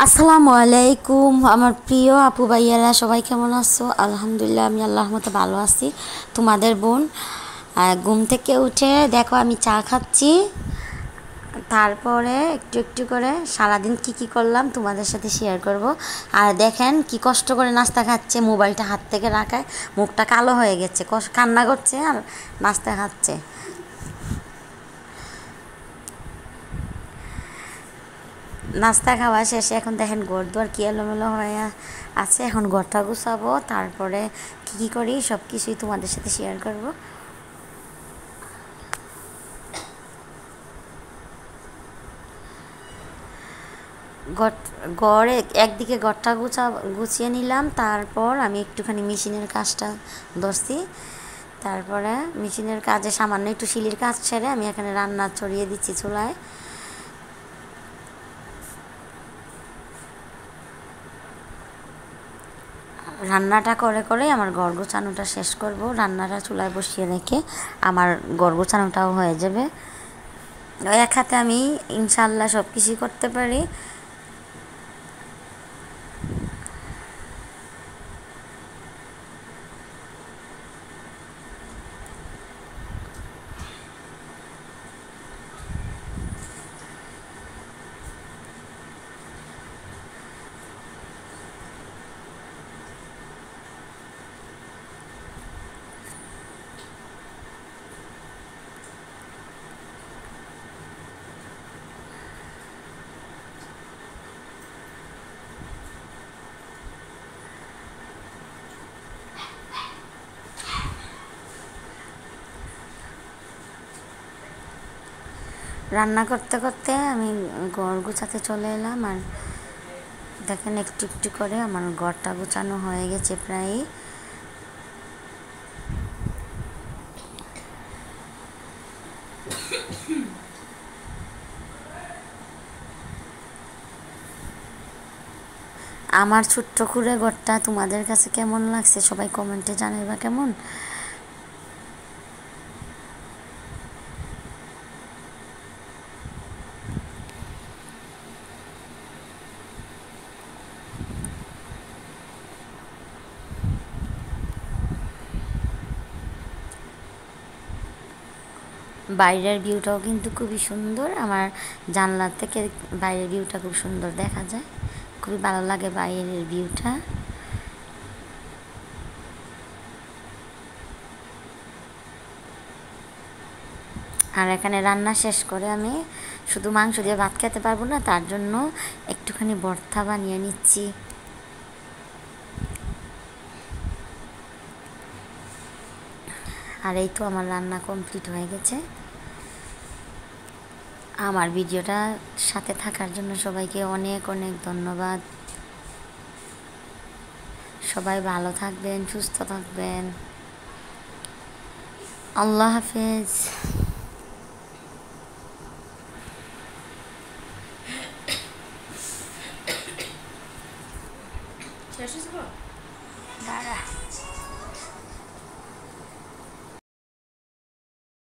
আসসালামু আলাইকুম আমার প্রিয় আপু ভাইয়ারা সবাই কেমন আছো? আলহামদুলিল্লাহ আমি আল্লাহর মতো ভালো আছি। তোমাদের বোন ঘুম থেকে উঠে দেখো আমি চা খাচ্ছি। তারপরে একটু একটু করে সারাদিন কি কি করলাম তোমাদের সাথে শেয়ার করব। আর দেখেন কি কষ্ট করে নাস্তা খাচ্ছে, মোবাইলটা হাত থেকে রাখায় মুখটা কালো হয়ে গেছে, কান্না করছে আর নাস্তা খাচ্ছে। নাস্তা খাওয়া শেষে এখন দেখেন ঘর দুয়ার কি এলোমেলো হয়ে আছে। এখন ঘরটা গুছাবো, তারপরে কী কী করি সব কিছুই তোমাদের সাথে শেয়ার করব। ঘরে একদিকে ঘরটা গুছিয়ে নিলাম, তারপর আমি একটুখানি মেশিনের কাজটা ধরছি। তারপরে মেশিনের কাজে সামান্য একটু শিলির কাজ ছেড়ে আমি এখানে রান্না চড়িয়ে দিচ্ছি চুলায়। রান্নাটা করে করে আমার ঘর গোছানোটা শেষ করব। রান্নাটা চুলায় বসিয়ে রেখে আমার ঘর গোছানোটাও হয়ে যাবে। এক হাতে আমি ইনশাল্লাহ সব কিছুই করতে পারি। রান্না করতে করতে আমি ঘর গোছাতে চলে এলাম। আর দেখেন একটু একটু করে আমার ঘরটা গোছানো হয়ে গেছে প্রায়। আমার ছোট্ট করে ঘরটা তোমাদের কাছে কেমন লাগছে সবাই কমেন্টে জানাইবা কেমন। বাইরের ভিউটাও কিন্তু খুবই সুন্দর। আমার জানলার থেকে বাইরের ভিউটা খুব সুন্দর দেখা যায়, খুবই ভালো লাগে বাইরের ভিউটা। আর এখানে রান্না শেষ করে আমি শুধু মাংস দিয়ে ভাত খেতে পারবো না, তার জন্য একটুখানি ভর্তা বানিয়ে নিচ্ছি। আর এই তো আমার রান্না কমপ্লিট হয়ে গেছে। আমার ভিডিওটা সাথে থাকার জন্য সবাইকে অনেক অনেক ধন্যবাদ। সবাই ভালো থাকবেন, সুস্থ থাকবেন। আল্লাহ হাফেজ। শেষ হয়েছে? দাঁড়া।